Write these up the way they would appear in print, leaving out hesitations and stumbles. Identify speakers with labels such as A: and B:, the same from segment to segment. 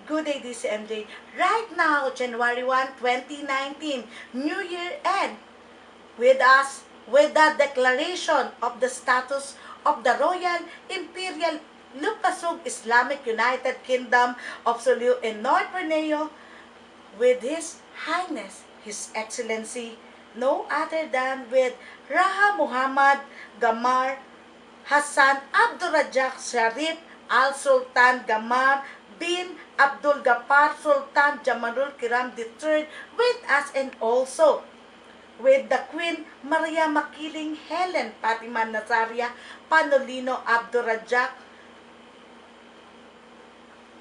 A: Good day, DZMJ. Right now, January 1, 2019, New Year end, with us with the declaration of the status of the Royal Imperial Lupasug Islamic United Kingdom of Sulu and North Borneo with His Highness, His Excellency, no other than with Raha Muhammad Gamar Hassan Abdurrajak Sharif Al-Sultan Gamar bin Abdul Ghaffar Sultan Jamalul Kiram III with us, and also with the Queen Maria Makiling Helen Fatima Nazaria Panolino Abdurrajak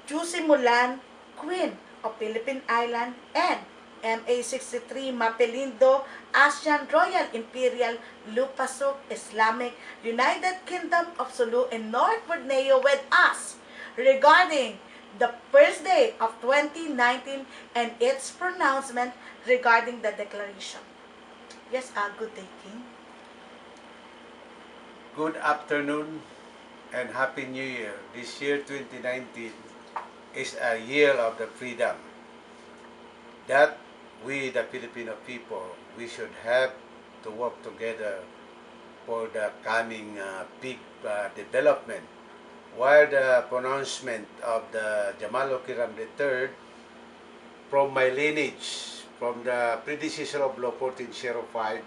A: Jusimulan, Queen of Philippine Island, and MA63 Mapelindo Asian Royal Imperial Lupasug Islamic United Kingdom of Sulu and North Borneo with us regarding the first day of 2019 and its pronouncement regarding the declaration. Yes, good day, King.
B: Good afternoon and Happy New Year. This year 2019 is a year of the freedom that we, the Filipino people, we should have to work together for the coming big development. While the pronouncement of the Jamalul Kiram III, from my lineage, from the predecessor of Law 1405,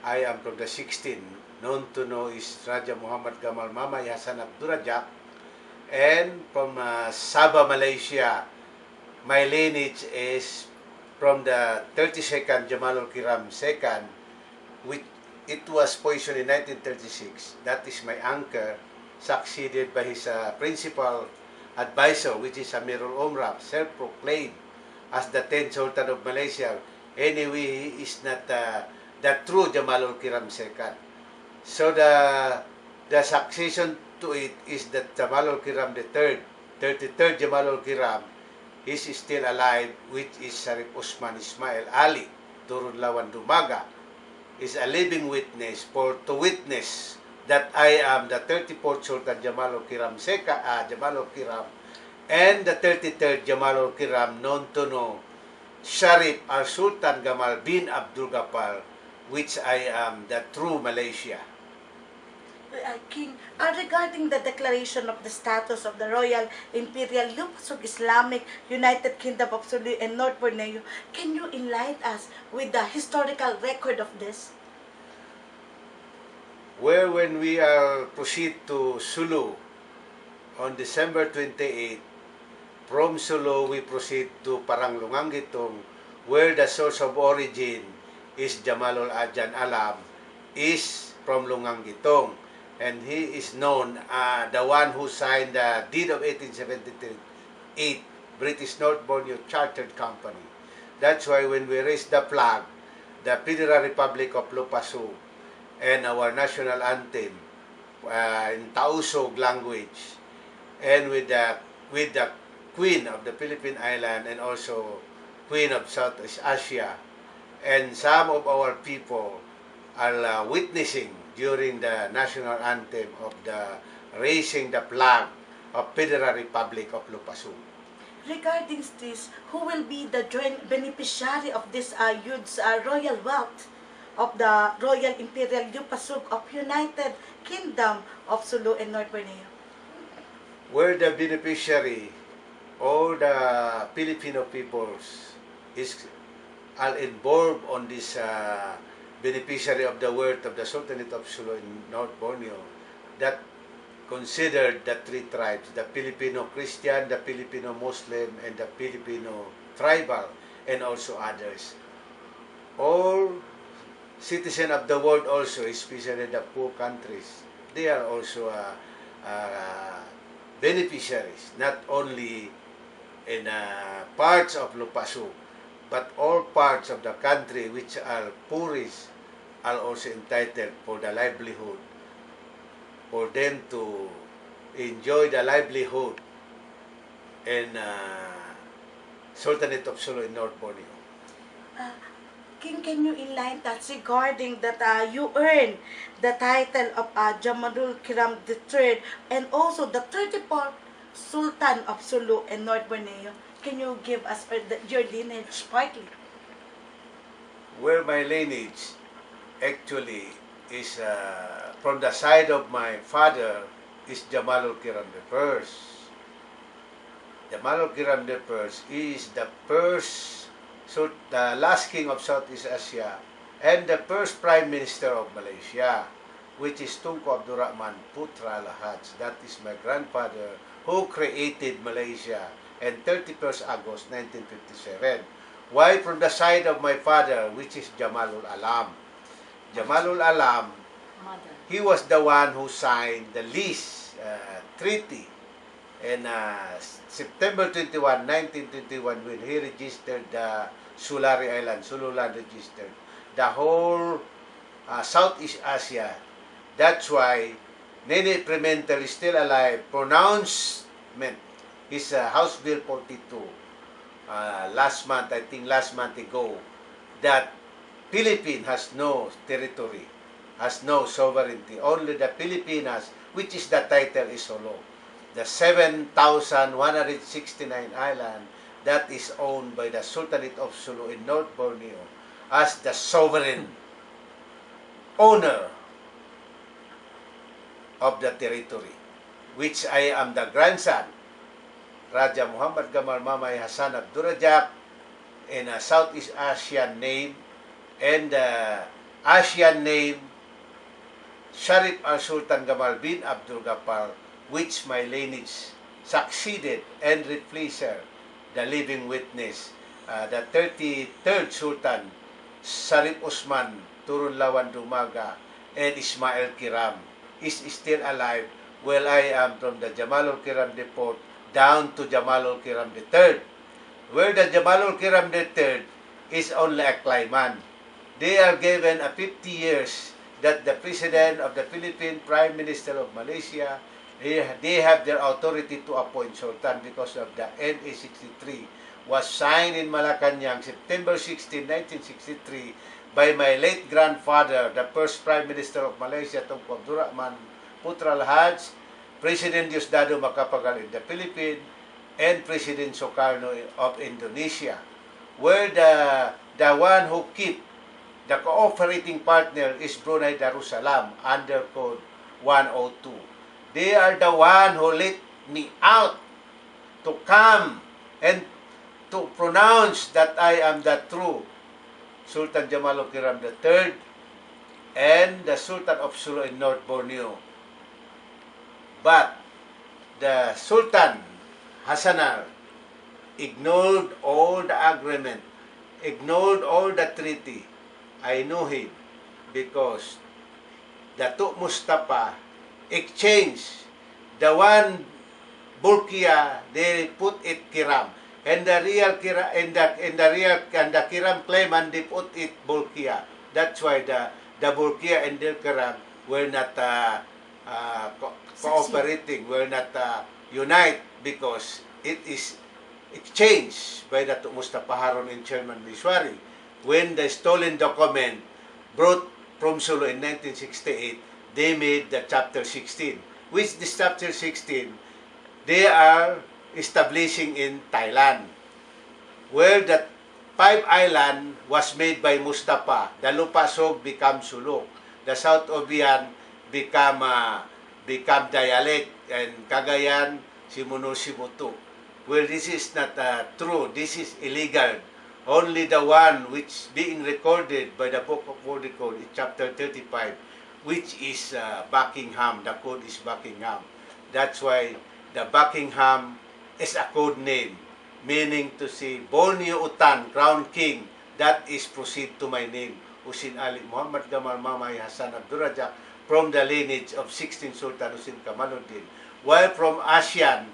B: I am from the 16, known to know is Raja Muhammad Gamal Mamay Hassan Abdurrajak, and from Sabah, Malaysia, my lineage is from the 32nd Jamalul Kiram II, which it was poisoned in 1936. That is my uncle, succeeded by his principal advisor, which is Amirul Umrah, self-proclaimed as the 10th Sultan of Malaysia. Anyway, he is not the true Jamalul Kiram II. So the succession to it is that Jamalul Kiram III, 33rd Jamalul Kiram, is still alive, which is Sharif Usman Ismail Ali Turun Lawan Dumaga, is a living witness to witness that I am the 34th Sultan Jamalul Kiram Jamalul Kiram, and the 33rd Jamalul Kiram, known to know Sharif Al-Sultan Gamal bin Abdul Ghaffar, which I am the true Malaysia.
A: King, regarding the declaration of the status of the Royal Imperial Lupasug Islamic United Kingdom of Sulu and North Borneo, can you enlighten us with the historical record of this?
B: Where when we proceed to Sulu on December 28, from Sulu we proceed to Paranglungangitong, where the source of origin is Jamalul Adjan Alam, is from Lunganggitong. And he is known, the one who signed the deed of 1878, British North Borneo Chartered Company. That's why when we raise the flag, the Federal Republic of Lupasug, and our national anthem in Tausug language, and with the Queen of the Philippine Island and also Queen of Southeast Asia, and some of our people are witnessing during the national anthem of the raising the flag of Federal Republic of Lupasug.
A: Regarding this, who will be the joint beneficiary of this huge royal wealth of the Royal Imperial Lupasug of United Kingdom of Sulu and North Borneo?
B: Where the beneficiary, all the Filipino peoples are involved on this beneficiary of the wealth of the Sultanate of Sulu in North Borneo, that considered the three tribes, the Filipino Christian, the Filipino Muslim, and the Filipino tribal, and also others. All citizens of the world also, especially the poor countries, they are also beneficiaries, not only in parts of Lupasug, but all parts of the country which are poorest are also entitled for the livelihood, for them to enjoy the livelihood in Sultanate of Sulu in North Borneo.
A: King, can you enlighten us regarding that you earned the title of Jamalul Kiram III and also the 34th Sultan of Sulu and North Borneo. Can you give us your lineage partly?
B: Where my lineage actually is from the side of my father is Jamalul Kiram I. Jamalul Kiram I is the first, so the last king of Southeast Asia and the first prime minister of Malaysia, which is Tunku Abdul Rahman Putra Lahaj. That is my grandfather who created Malaysia on 31st August 1957. While from the side of my father, which is Jamalul Alam. Jamalul Alam,
A: Mother.
B: he was the one who signed the lease treaty in September 21, 1921, when he registered the Sulari Island, Sululand registered the whole Southeast Asia. That's why Nene Pimentel is still alive. Pronouncement is House Bill 42 last month ago, that Philippines has no territory, has no sovereignty. Only the Pilipinas, which is the title, is solo. The 7,169 island that is owned by the Sultanate of Sulu in North Borneo as the sovereign owner of the territory, which I am the grandson, Raja Muhammad Gamal Mamay Hassan Abdurrajak, in a Southeast Asian name, and Asian name Sharif al-Sultan Gamal bin Abdul Ghaffar, which my lineage succeeded and replaced the living witness, the 33rd Sultan Sharif Osman Turun Lawan Dumaga and Ismail Kiram is still alive, while I am from the Jamalul Kiram Depot down to Jamalul Kiram III, where the Jamalul Kiram III is only a clayman. They are given a 50 years that the President of the Philippine Prime Minister of Malaysia, they have their authority to appoint Sultan because of the NA 63 was signed in Malacanang September 16, 1963 by my late grandfather, the first Prime Minister of Malaysia, Tunku Abdul Rahman Putra Lahaj, President Diosdado Macapagal in the Philippines, and President Sukarno of Indonesia, where the one who keep the cooperating partner is Brunei Darussalam under Code 102. They are the one who let me out to come and to pronounce that I am the true Sultan Jamalul Kiram III and the Sultan of Sulu in North Borneo. But the Sultan Hassanar ignored all the agreement, ignored all the treaty. I know him because Datuk Mustafa exchanged the one Bulkia, they put it Kiram, and the real Kiram and the Kiram claimant they put it Bulkia. That's why the Bulkia and the Kiram were not cooperating, were not unite, because it is exchanged by Datuk Mustafa Harun and Chairman Miswari. When the stolen document brought from Sulu in 1968, they made the Chapter 16, which this Chapter 16, they are establishing in Thailand, where the 5 island was made by Mustafa. The Lupasog become Suluk. The South Obian become dialect, and Cagayan, Simuno, Simutu. Well, this is not true. This is illegal. Only the one which being recorded by the Book of World Code is Chapter 35, which is Buckingham. The code is Buckingham. That's why the Buckingham is a code name, meaning to say Borneo Utan, Crown King. That is proceed to my name, Husin Ali Muhammad Gamal Mamay Hassan Abdurrajak, from the lineage of 16 Sultan Husin Kamaluddin. While from Asian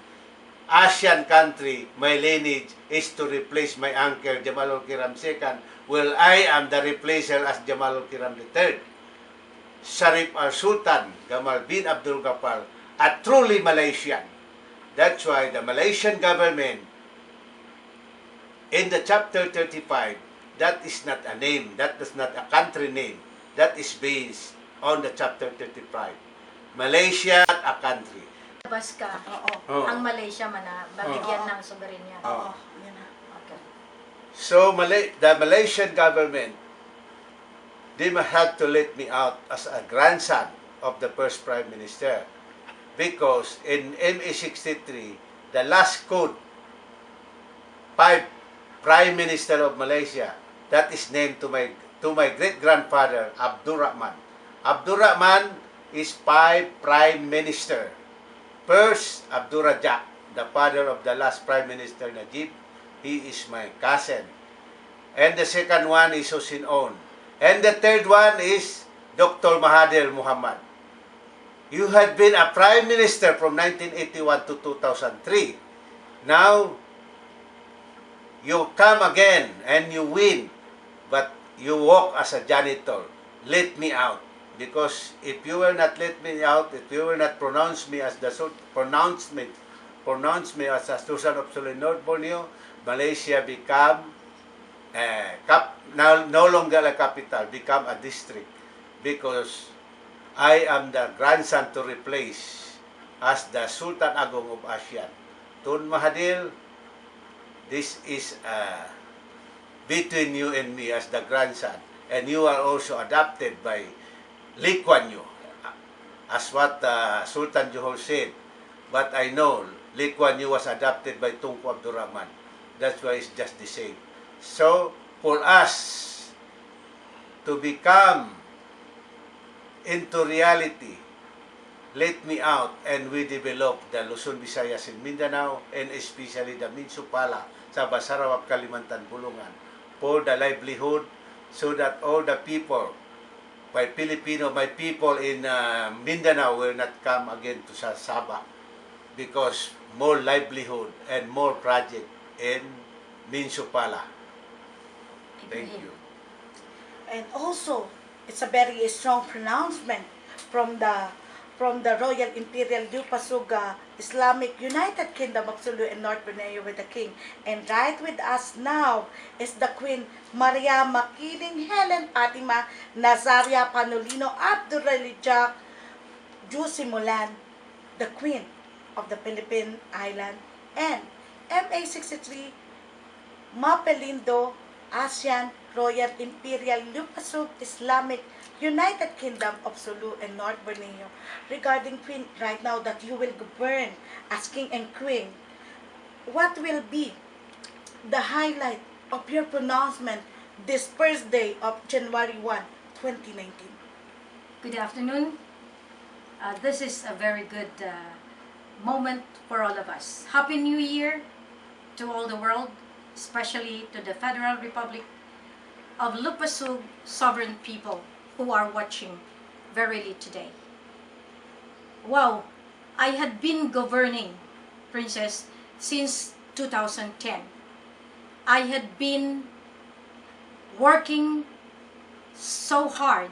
B: country, my lineage is to replace my uncle Jamalul Kiram II, while I am the replacer as Jamalul Kiram III. Sharif al-Sultan Gamal bin Abdul Ghaffar, a truly Malaysian. That's why the Malaysian government in the Chapter 35, that is not a name, that is not a country name, that is based on the Chapter 35. Malaysia, a country.
C: naglabas ka,
A: Oo.
C: ang Malaysia mabigyan
A: Oo.
C: ng soberenya.
A: Oo. Yan na.
C: Okay.
B: So the Malaysian government, they had to let me out as a grandson of the first Prime Minister. Because in MA 63, the last code, 5 Prime Minister of Malaysia, that is named to my great-grandfather, Abdul Rahman. Abdul Rahman is 5 Prime Minister. First, Abdul Rajak, the father of the last Prime Minister, Najib, he is my cousin. And the second one is Husin On. And the third one is Dr. Mahathir Mohamad. You had been a Prime Minister from 1981 to 2003. Now, you come again and you win, but you walk as a janitor. Let me out. Because if you will not let me out, if you will not pronounce me as the pronouncement as a Sultan of Sulu North Borneo, Malaysia become no longer a capital, become a district. Because I am the grandson to replace as the Sultan Agong of ASEAN. Tun Mahathir, this is between you and me as the grandson. And you are also adopted by Lee Kuan Yew, as what Sultan Johor said. But I know Lee Kuan Yew was adopted by Tunku Abdul Rahman. That's why it's just the same. So, for us to become into reality, let me out and we develop the Luzon, Visayas, and Mindanao, and especially the Minsupala sa Sarawak, Kalimantan, Bulungan, for the livelihood, so that all the people, my people in Mindanao will not come again to Sabah, because more livelihood and more project in Minsupala. Thank you.
A: And also, it's a very strong pronouncement from the Royal Imperial Lupasuga Islamic United Kingdom of Sulu and North Borneo with the King. And right with us now is the Queen Maria Makiling Helen Fatima Nazaria Panolino Abdurrahman Jusimulan, the Queen of the Philippine Island, and MA 63 Mapelindo ASEAN Royal Imperial Lupasug Islamic United Kingdom of Sulu and North Borneo. Regarding Queen, right now that you will govern as King and Queen, what will be the highlight of your pronouncement this first day of January 1, 2019?
C: Good afternoon. This is a very good moment for all of us. Happy New Year to all the world, especially to the Federal Republic of Lupasug sovereign people who are watching verily today. Wow, I had been governing, Princess, since 2010. I had been working so hard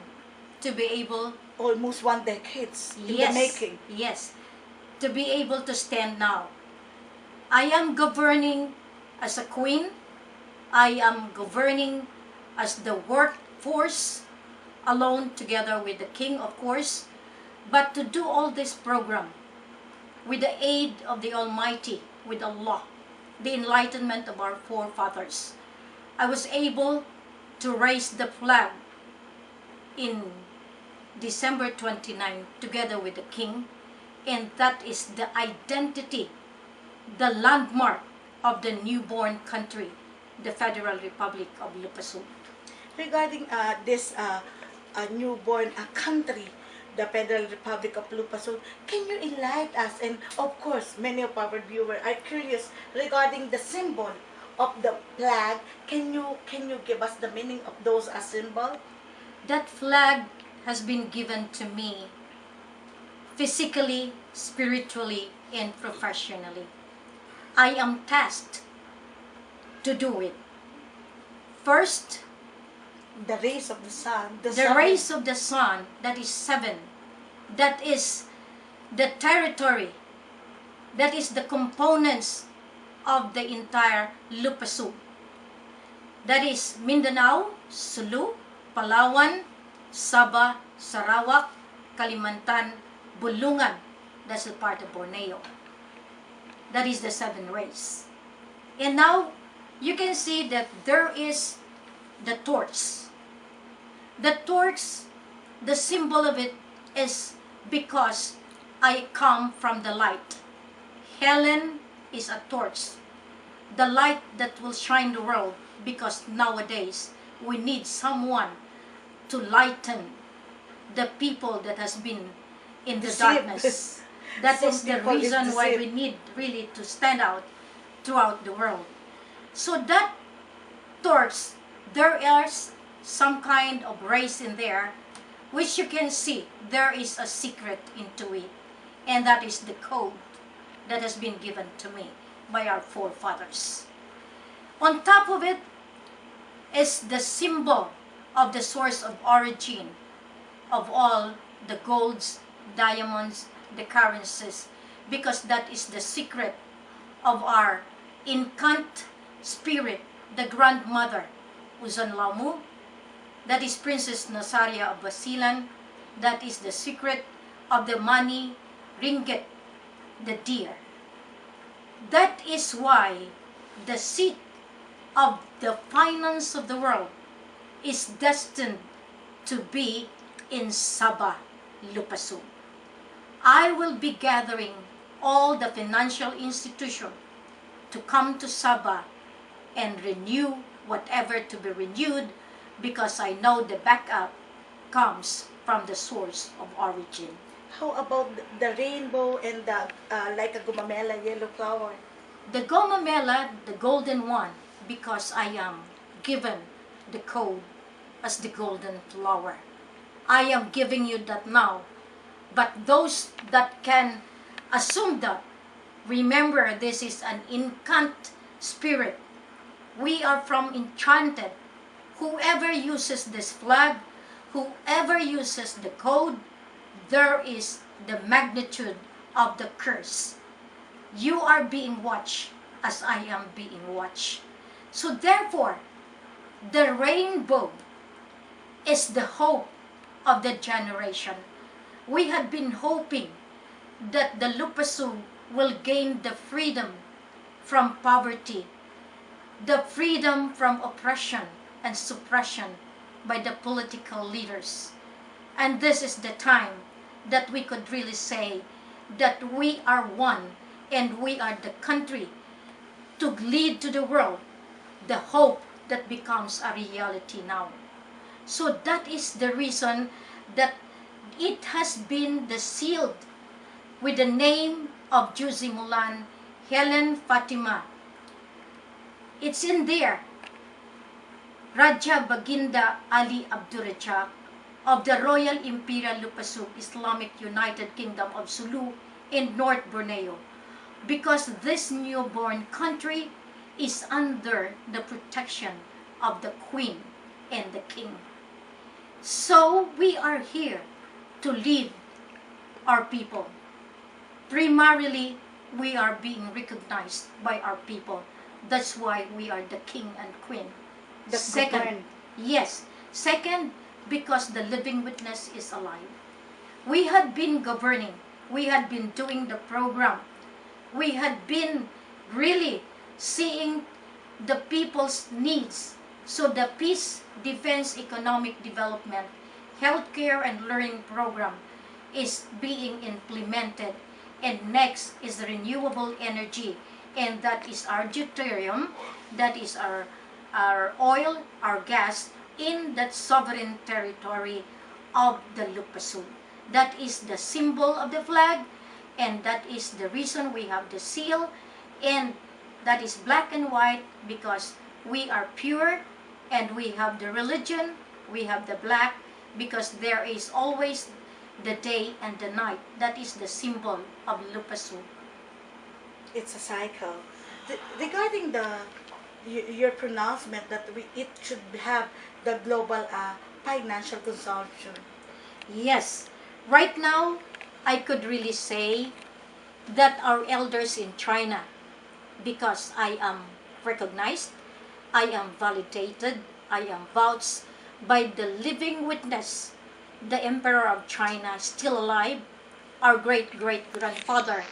C: to be able,
A: Almost 1 decade in the making.
C: yes, to be able to stand now. I am governing as a queen. I am governing as the workforce, alone together with the king, of course. But to do all this program with the aid of the Almighty, with Allah, the enlightenment of our forefathers, I was able to raise the flag in December 29 together with the king, and that is the identity, the landmark of the newborn country, the Federal Republic of Lupasug.
A: Regarding this newborn country, the Federal Republic of Lupasug, can you enlighten us? And of course, many of our viewers are curious regarding the symbol of the flag. Can you give us the meaning of those symbols?
C: That flag has been given to me physically, spiritually, and professionally. I am tasked to do it. First,
A: The rays of the sun.
C: the rays of the sun, that is 7. That is the territory, that is the components of the entire Lupasug. That is Mindanao, Sulu, Palawan, Sabah, Sarawak, Kalimantan, Bulungan, That's a part of Borneo. That is the 7 rays. And now, you can see that there is the torch. The torch, the symbol of it is because I come from the light. Helen is a torch, the light that will shine the world, because nowadays we need someone to lighten the people that has been in the
A: Deceived.
C: darkness. That
A: Some
C: is the
A: people is
C: reason why we
A: deceived.
C: need really to stand out throughout the world. So that torch, there is some kind of rays in there, which you can see there is a secret into it, and that is the code that has been given to me by our forefathers. On top of it is the symbol of the source of origin of all the golds, diamonds, the currencies, because that is the secret of our incant spirit, the grandmother Uzon Lamu. That is Princess Nazaria of Basilan. That is the secret of the money, ringgit, the deer. That is why the seat of the finance of the world is destined to be in Sabah, Lupasu. I will be gathering all the financial institutions to come to Sabah and renew whatever to be renewed, because I know the backup comes from the source of origin.
A: How about the rainbow and the like a gumamela yellow flower?
C: The Gomamela, the golden one, because I am given the code as the golden flower. I am giving you that now. But those that can assume that, remember, this is an incant spirit. We are from enchanted. Whoever uses this flag, whoever uses the code, there is the magnitude of the curse. You are being watched as I am being watched. So therefore, the rainbow is the hope of the generation. We had been hoping that the Lupasu will gain the freedom from poverty, the freedom from oppression and suppression by the political leaders. And this is the time that we could really say that we are one and we are the country to lead to the world the hope that becomes a reality now. So that is the reason that it has been sealed with the name of Juzi Mulan, Helen Fatima. It's in there. Raja Baginda Ali Abdurrahman of the Royal Imperial Lupasu Islamic United Kingdom of Sulu in North Borneo, because this newborn country is under the protection of the Queen and the King. So we are here to lead our people. Primarily, we are being recognized by our people. That's why we are the King and Queen.
A: That's
C: Second,
A: good.
C: yes. Second, because the living witness is alive. We had been governing. We had been doing the program. We had been really seeing the people's needs. So the peace, defense, economic development, healthcare and learning program is being implemented. And next is the renewable energy. And that is our deuterium, that is our oil, our gas, in that sovereign territory of the Lupasu. That is the symbol of the flag, and that is the reason we have the seal, and that is black and white because we are pure, and we have the religion, we have the black, because there is always the day and the night. That is the symbol of Lupasu.
A: It's a cycle. Regarding your pronouncement that it should have the global financial consumption.
C: Yes, right now I could really say that our elders in China, because I am recognized, I am validated, I am vouched by the living witness, the Emperor of China, still alive, our great-great-grandfather,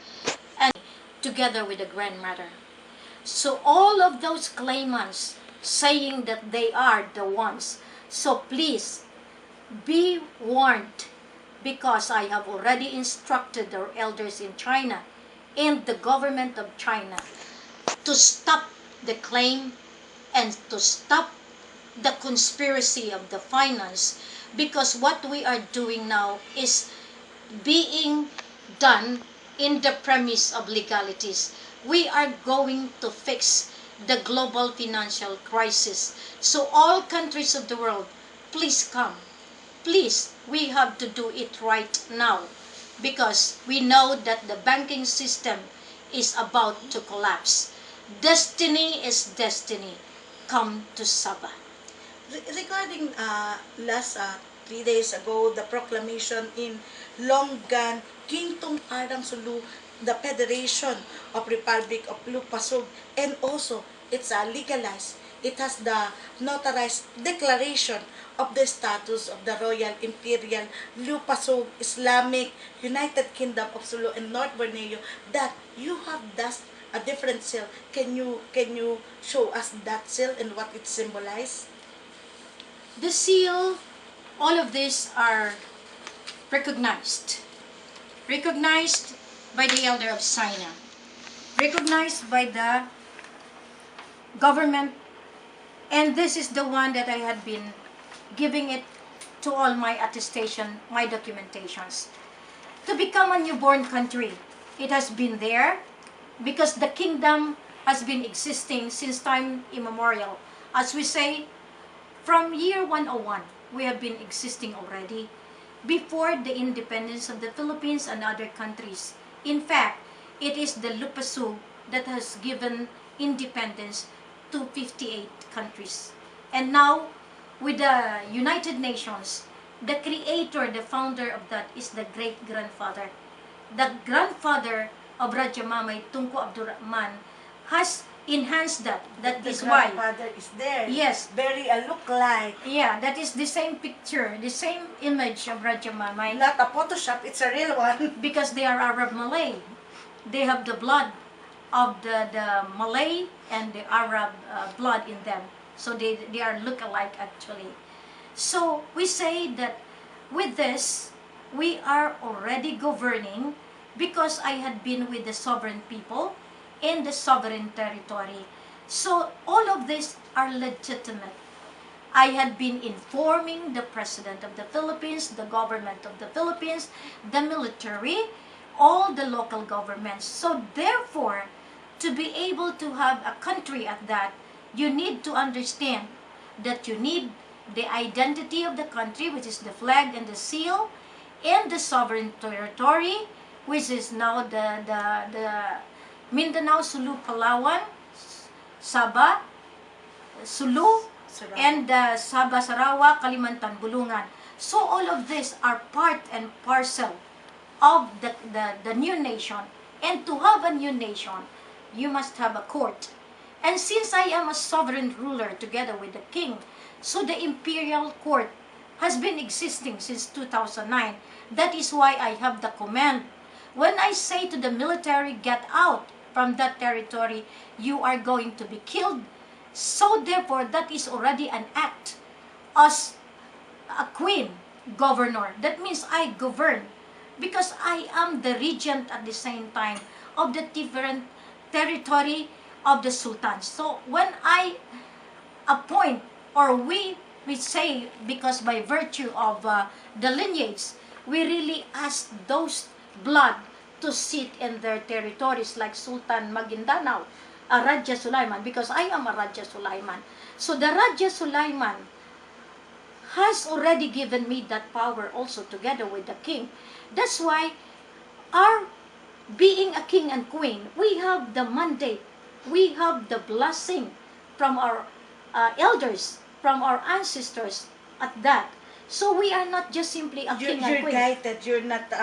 C: and together with the grandmother. So all of those claimants saying that they are the ones. So please, be warned, because I have already instructed our elders in China and the government of China to stop the claim and to stop the conspiracy of the finance, because what we are doing now is being done in the premise of legalities. We are going to fix the global financial crisis. So all countries of the world, please come. Please, we have to do it right now, because we know that the banking system is about to collapse. Destiny is destiny. Come to Sabah.
A: Regarding last 3 days ago, the proclamation in Longgan, Kingdom Arang Sulu, the Federation of Republic of Lupasog, and also it's legalized. It has the notarized declaration of the status of the Royal Imperial Lupasog Islamic United Kingdom of Sulu and North Borneo, that you have thus a different seal. Can you show us that seal and what it symbolizes?
C: The seal, all of these are recognized. Recognized by the elder of China. Recognized by the government. And this is the one that I had been giving it to all my attestation, my documentations. To become a newborn country, it has been there because the kingdom has been existing since time immemorial. As we say, from year 101, we have been existing already before the independence of the Philippines and other countries. In fact, it is the Lupasug that has given independence to 58 countries. And now, with the United Nations, the creator, the founder of that is the great-grandfather. The grandfather of Raja Mamay, Tunku Abdurrahman, has enhanced that. That
A: The
C: is why.
A: grandfather is there.
C: Yes.
A: Very look like.
C: Yeah, that is the same picture, the same image of Raja Mamay.
A: Not a Photoshop, it's a real one.
C: Because they are Arab Malay. They have the blood of the Malay and the Arab blood in them. So they are look-alike actually. So we say that with this, we are already governing because I had been with the sovereign people in the sovereign territory. So all of these are legitimate. I had been informing the President of the Philippines, the government of the Philippines, the military, all the local governments. So therefore, to be able to have a country at that, you need to understand that you need the identity of the country, which is the flag and the seal, and the sovereign territory, which is now the Mindanao, Sulu, Palawan, Sabah, Sulu, and Sabah, Sarawak, Kalimantan, Bulungan. So all of these are part and parcel of the new nation. And to have a new nation, you must have a court. And since I am a sovereign ruler together with the king, so the imperial court has been existing since 2009. That is why I have the command. When I say to the military, get out from that territory, you are going to be killed. So therefore, that is already an act as a queen governor. That means I govern because I am the regent at the same time of the different territory of the sultan. So when I appoint, or we say, because by virtue of the lineage, we really ask those blood to sit in their territories, like Sultan Maguindanao, a Raja Sulaiman, because I am a Raja Sulaiman. So the Raja Sulaiman has already given me that power also together with the king. That's why our being a king and queen, we have the mandate, we have the blessing from our elders, from our ancestors at that. So we are not just simply a king and
A: You're
C: queen.
A: guided, you're not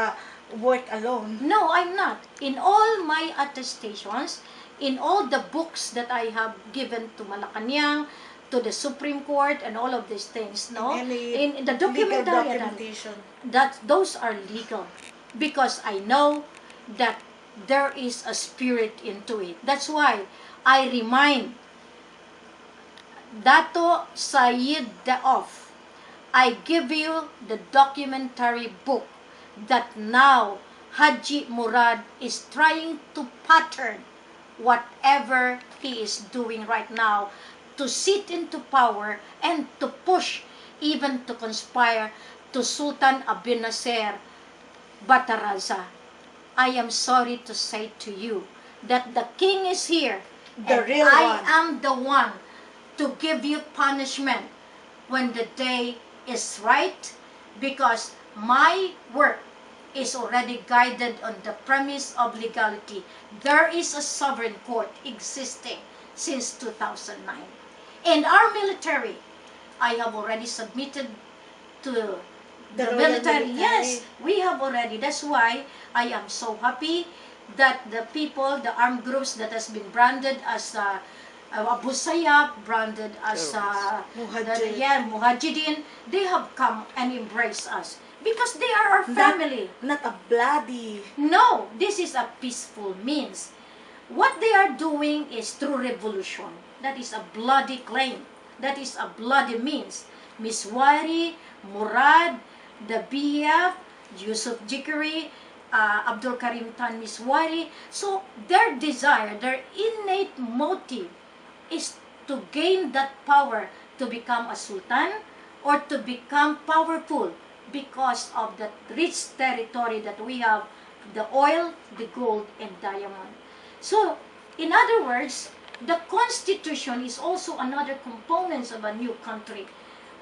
A: work alone.
C: No, I'm not. In all my attestations, in all the books that I have given to Malacanang, to the Supreme Court, and all of these things, no?
A: In
C: In the
A: legal
C: documentation,
A: documentation.
C: that those are legal. because I know that there is a spirit into it. That's why I remind Dato Said Daof, I give you the documentary book that now Haji Murad is trying to pattern whatever he is doing right now to sit into power and to push, even to conspire to Sultan Abin Nasser Bataraza. I am sorry to say to you that the king is here.
A: The
C: and
A: real
C: I
A: one.
C: am the one to give you punishment when the day is right, because my work is already guided on the premise of legality. There is a sovereign court existing since 2009. And our military, I have already submitted to the
A: Royal
C: military.
A: Military.
C: Yes, we have already. That's why I am so happy that the people, the armed groups that has been branded as Abu Sayyaf, branded as Mujahideen, they have come and embraced us because they are our family.
A: Not a bloody.
C: No, this is a peaceful means. What they are doing is through revolution. That is a bloody claim. That is a bloody means. Miswari, Murad, the BF, Yusuf Jikari, Abdul Karim Tan Miswari. So their desire, their innate motive is to gain that power to become a sultan or to become powerful because of the rich territory that we have, the oil, the gold, and diamond. So, in other words, the constitution is also another component of a new country.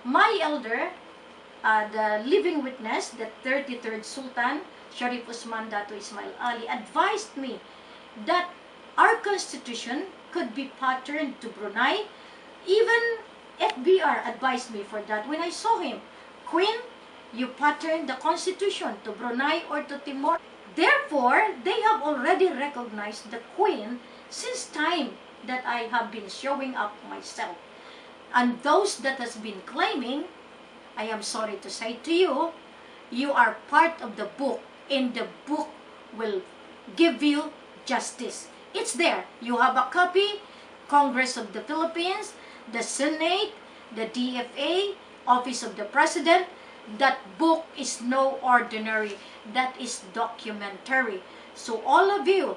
C: My elder, the living witness, the 33rd Sultan, Sharif Usman Dato Ismail Ali, advised me that our constitution could be patterned to Brunei. Even FBR advised me for that. When I saw him, Queen, you pattern the constitution to Brunei or to Timor. Therefore, they have already recognized the Queen since time that I have been showing up myself. And those that has been claiming, I am sorry to say to you, you are part of the book, and the book will give you justice. It's there. You have a copy, Congress of the Philippines, the Senate, the DFA, Office of the President. That book is no ordinary. That is documentary. So all of you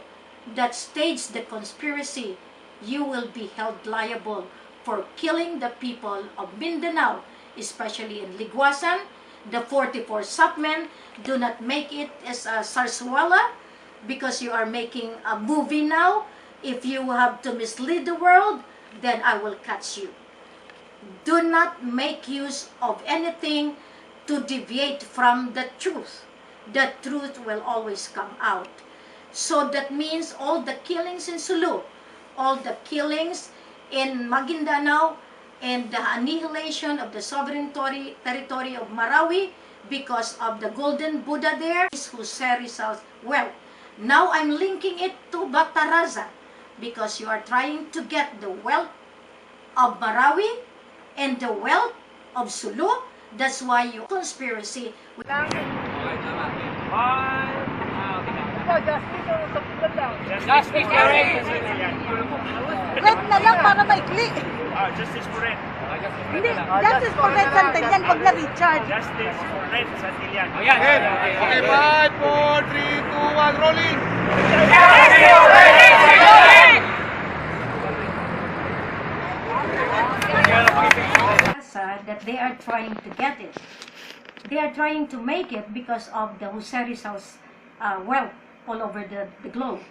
C: that staged the conspiracy, you will be held liable for killing the people of Mindanao, especially in Liguasan. The 44 Sapmen, do not make it as a Sarsuela, because you are making a movie now. If you have to mislead the world, then I will catch you. Do not make use of anything to deviate from the truth. The truth will always come out. So that means all the killings in Sulu, all the killings in Maguindanao, and the annihilation of the sovereign territory of Marawi because of the golden Buddha there is Jose Rizal's wealth. Now I'm linking it to Bataraza because you are trying to get the wealth of Marawi and the wealth of Sulu. That's why you conspiracy.
D: Justice for Red.
A: Red na lang para maikli.
D: Justice for Red.
A: Hindi, justice for Red Santillan, wag na Richard.
D: Justice for Red Santillan.
E: Okay, 5, 4, 3, 2, 1, rolling!
C: That they are trying to get it. They are trying to make it because of the Jose Rizal's wealth all over the globe.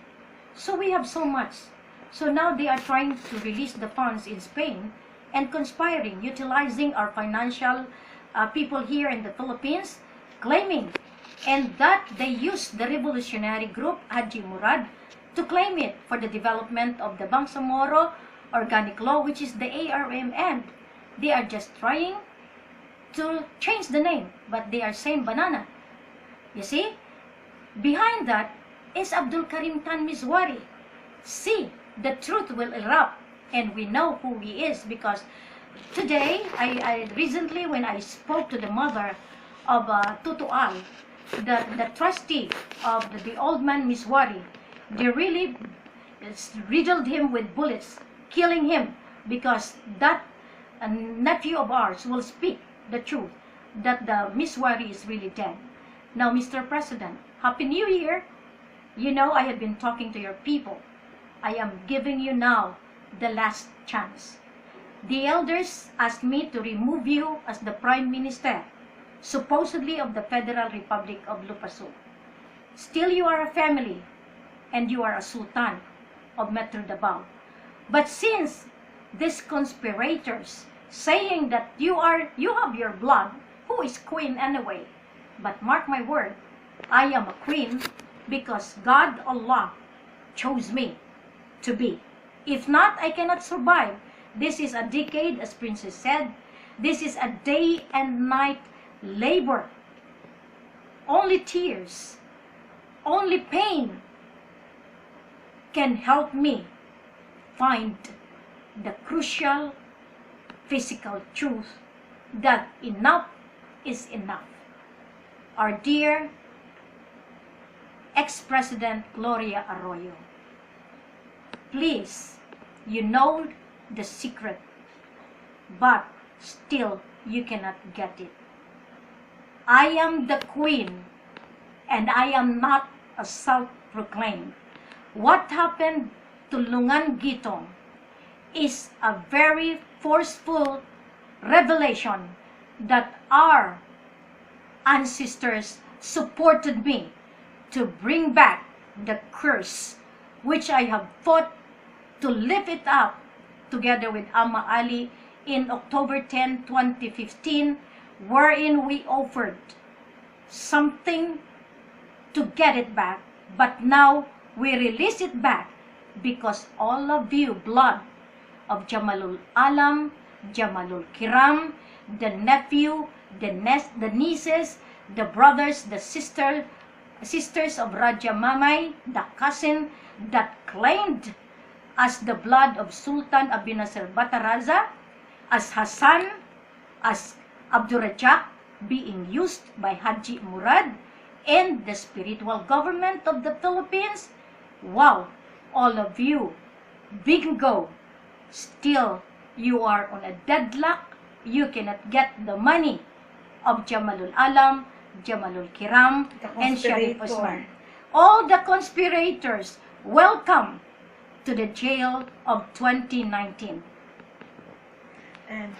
C: So we have so much. So now they are trying to release the funds in Spain and conspiring, utilizing our financial people here in the Philippines, claiming, and that they use the revolutionary group Haji Murad to claim it for the development of the Bangsamoro organic law, which is the ARM, and they are just trying to change the name, but they are saying banana. You see? Behind that is Abdul Karim Tan Miswari. See, the truth will erupt, and we know who he is because today, I recently when I spoke to the mother of Tutual, the trustee of the old man Miswari, they really riddled him with bullets, killing him, because that nephew of ours will speak the truth that the Miswari is really dead. Now, Mr. President, Happy New Year. You know, I have been talking to your people. I am giving you now the last chance. The elders asked me to remove you as the Prime Minister, supposedly of the Federal Republic of Lupaso. Still, you are a family, and you are a Sultan of Metro Davao. But since these conspirators saying that you have your blood, who is queen anyway? But mark my word, I am a queen because God Allah chose me to be. If not, I cannot survive. This is a decade, as Princess said. This is a day and night labor. Only tears, only pain can help me find the crucial physical truth that enough is enough. Our dear ex-President Gloria Arroyo, please, you know the secret, but still you cannot get it. I am the queen, and I am not a self-proclaimed. What happened to Lungan Gitong is a very forceful revelation that our ancestors supported me to bring back the curse, which I have fought to lift it up together with Ama Ali in October 10, 2015, wherein we offered something to get it back, but now we release it back because all of you, blood of Jamalul Alam, Jamalul Kiram, the nephew, the nieces, the brothers, the sisters of Raja Mamay, the cousin that claimed as the blood of Sultan Abinasir Bataraza, as Hassan, as Abdurrajak being used by Haji Murad and the spiritual government of the Philippines. Wow, all of you, bingo, still you are on a deadlock. You cannot get the money of Jamalul Alam, Jamalul Kiram, and Sharif Osman. All the conspirators, welcome to the jail of 2019.
A: And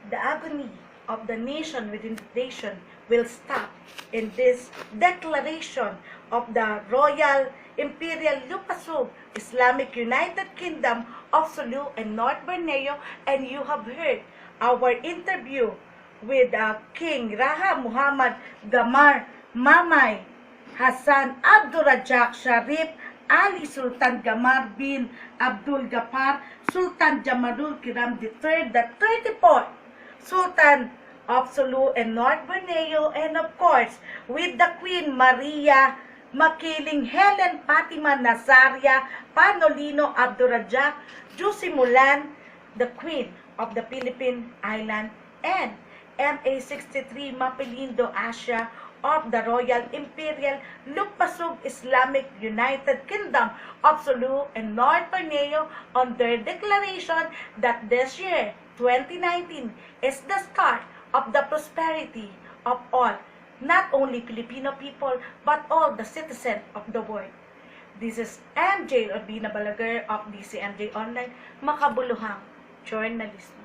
A: the agony of the nation within the nation will stop in this declaration of the Royal Imperial Lupasug Islamic United Kingdom of Sulu and North Borneo. And you have heard our interview with King Raha Muhammad Gamar Mamay Hassan Abdurrajak Sharif Ali Sultan Gamar bin Abdul Ghaffar Sultan Jamalul Kiram III, the 34th Sultan of Sulu and North Borneo, and of course with the Queen Maria Makiling Helen Fatima Nazaria Panolino Abdurrajak Jusimulan, the Queen of the Philippine Island, and MA63 Mapilindo Asia of the Royal Imperial Lupasug Islamic United Kingdom of Sulu and North Borneo on their declaration that this year, 2019, is the start of the prosperity of all, not only Filipino people, but all the citizens of the world. This is MJ Urbina Balaguer of DZMJ Online, makabuluhang journalism.